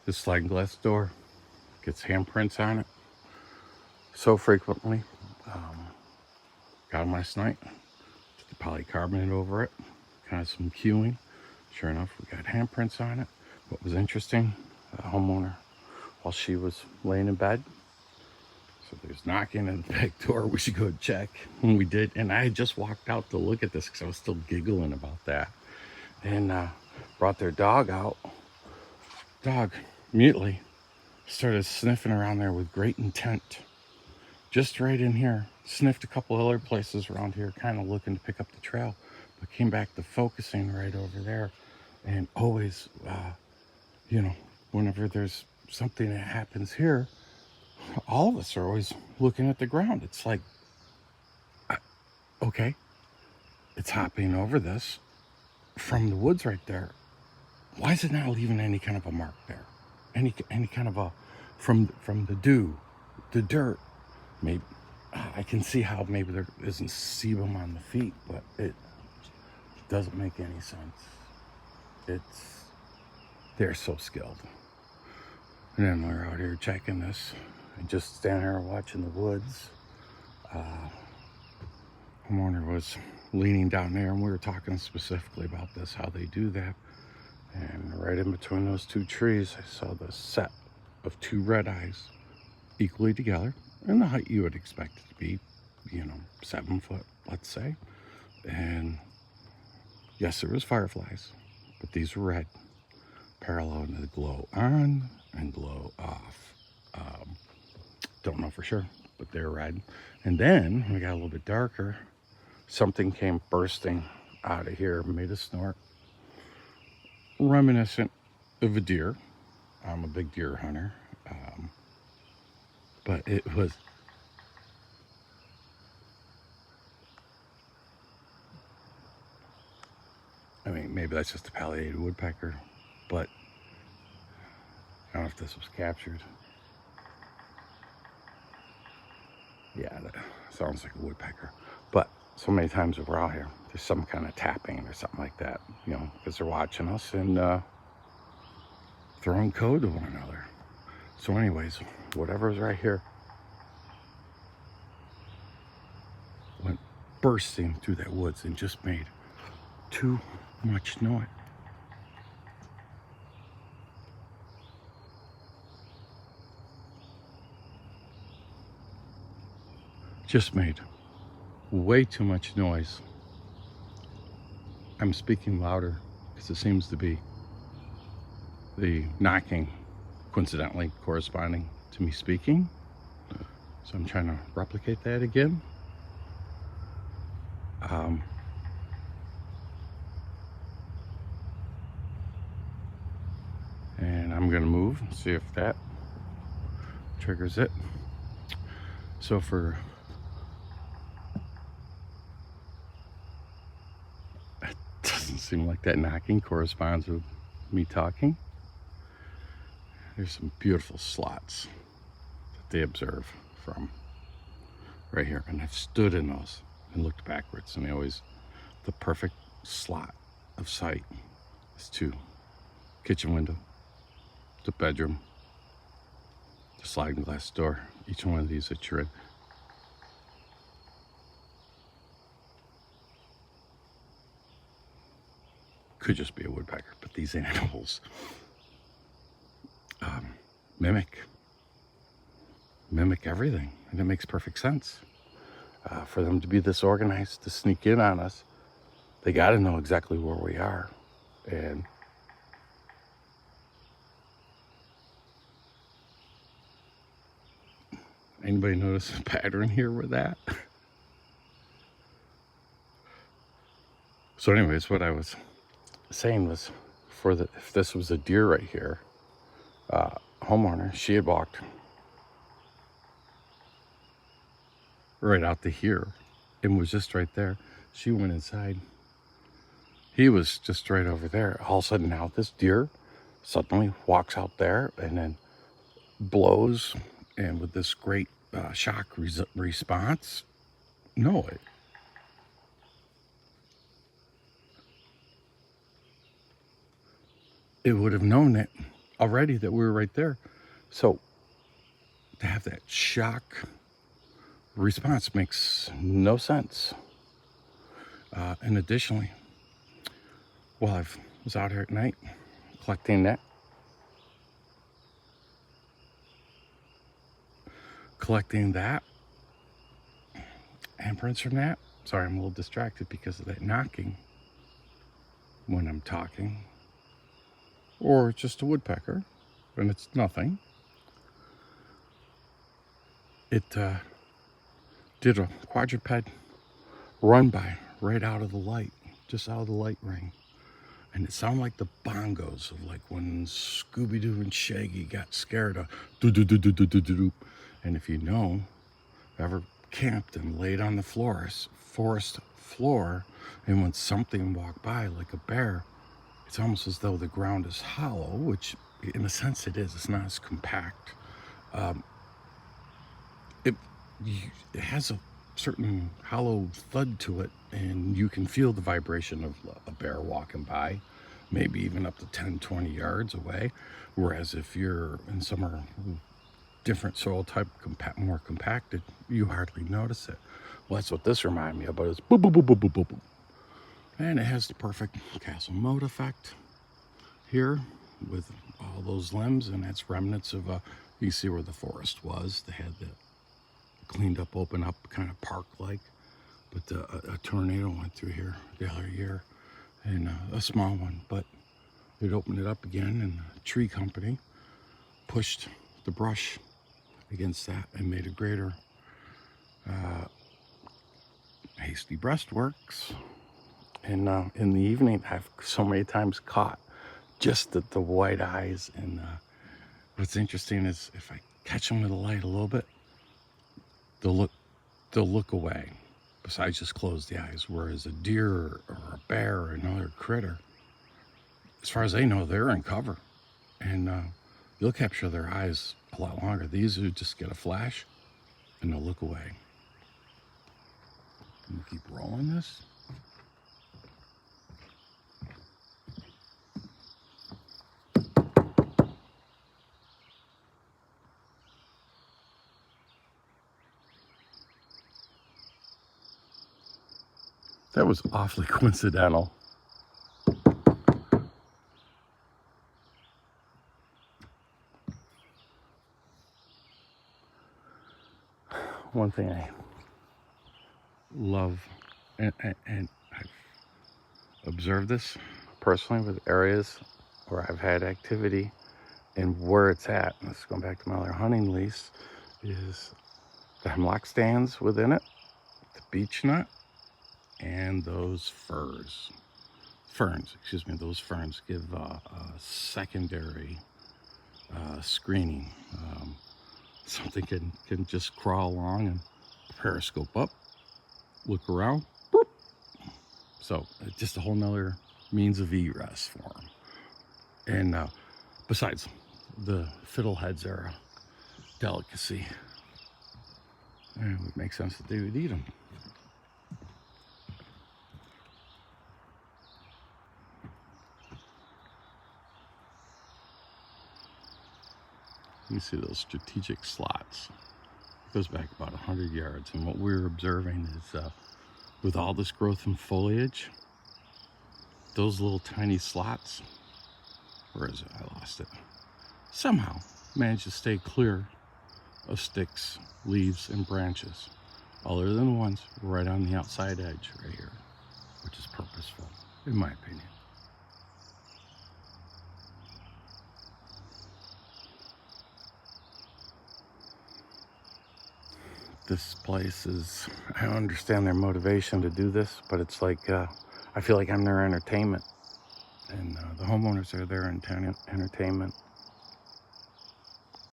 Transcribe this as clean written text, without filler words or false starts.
This sliding glass door gets handprints on it so frequently. Got them last night. Put the polycarbonate over it, kind of some cueing. Sure enough, we got handprints on it. What was interesting, the homeowner, while she was laying in bed, so there's knocking at the back door. We should go check. And we did. And I had just walked out to look at this because I was still giggling about that. And brought their dog out. Dog immediately started sniffing around there with great intent. Just right in here. Sniffed a couple other places around here, kind of looking to pick up the trail. But came back to focusing right over there. And always, whenever there's something that happens here, all of us are always looking at the ground. It's like, okay, it's hopping over this from the woods right there. Why is it not leaving any kind of a mark there? Any kind of a, from the dew, the dirt. Maybe I can see how maybe there isn't sebum on the feet, but it doesn't make any sense. They're so skilled. And then we're out here checking this and just standing here watching the woods. Homeowner was leaning down there and we were talking specifically about this, how they do that. And right in between those two trees, I saw the set of two red eyes equally together, and the height you would expect it to be, 7 foot, let's say. And yes, there was fireflies, but these were red, parallel to the glow on and glow off. Don't know for sure, but they're red. And then we got a little bit darker. Something came bursting out of here, made a snort, reminiscent of a deer. I'm a big deer hunter, but it was, maybe that's just a pileated woodpecker, but I don't know if this was captured. Yeah, that sounds like a woodpecker. But so many times we're out here, there's some kind of tapping or something like that, because they're watching us and throwing code to one another. So anyways, whatever's right here went bursting through that woods and just made too much noise. Just made way too much noise. I'm speaking louder because it seems to be the knocking coincidentally corresponding to me speaking. So I'm trying to replicate that again. And I'm gonna move and see if that triggers it. So it doesn't seem like that knocking corresponds with me talking. There's some beautiful slots that they observe from right here. And I've stood in those and looked backwards, and they always, the perfect slot of sight is to kitchen window, the bedroom, the sliding glass door, each one of these that you're in. Could just be a woodpecker, but these animals mimic everything, and it makes perfect sense. For them to be this organized, to sneak in on us, they got to know exactly where we are. And anybody notice a pattern here with that? So anyways, what I was saying was, if this was a deer right here, homeowner, she had walked right out to here and was just right there. She went inside. He was just right over there. All of a sudden now this deer suddenly walks out there and then blows, and with this great shock response, no, it would have known it already that we were right there. So to have that shock response makes no sense. And additionally, while I was out here at night collecting handprints from that. Sorry, I'm a little distracted because of that knocking when I'm talking, or just a woodpecker, and it's nothing. It did a quadruped run by right out of the light, just out of the light ring. And it sounded like the bongos of like when Scooby-Doo and Shaggy got scared of do-do-do-do-do-do-do. And if you know, ever camped and laid on the forest floor, and when something walked by like a bear, it's almost as though the ground is hollow, which in a sense it is. It's not as compact. It has a certain hollow thud to it, and you can feel the vibration of a bear walking by, maybe even up to 10-20 yards away. Whereas if you're in somewhere different soil type, more compacted, you hardly notice it. Well, that's what this reminded me of, but it's boop, boop, boop, boop, boop, boop, boop. And it has the perfect Castle Moat effect here with all those limbs, and that's remnants of you see where the forest was. They had the cleaned up, open up, kind of park-like, but a tornado went through here the other year, and a small one, but it opened it up again, and the tree company pushed the brush against that and made a greater hasty breastworks. And in the evening, I've so many times caught just the white eyes. And what's interesting is if I catch them with the light a little bit, they'll look away. Besides just close the eyes. Whereas a deer or a bear or another critter, as far as they know, they're in cover, and you'll capture their eyes a lot longer. These would just get a flash, and they'll look away. Can we keep rolling this? That was awfully coincidental. One thing I love, and I've observed this personally with areas where I've had activity and where it's at, and this is going back to my other hunting lease, is the hemlock stands within it, the beech nut, and those ferns, those ferns give a secondary screening. Something can just crawl along and periscope up, look around, boop. So just a whole nother means of egress for them. And besides, the fiddleheads are a delicacy, and it would make sense that they would eat them. You see those strategic slots. It goes back about 100 yards, and what we're observing is with all this growth and foliage, those little tiny slots, where is it? I lost it. Somehow managed to stay clear of sticks, leaves, and branches, other than the ones right on the outside edge right here, which is purposeful, in my opinion. This place is, I don't understand their motivation to do this, but it's like, I feel like I'm their entertainment. And the homeowners are their entertainment.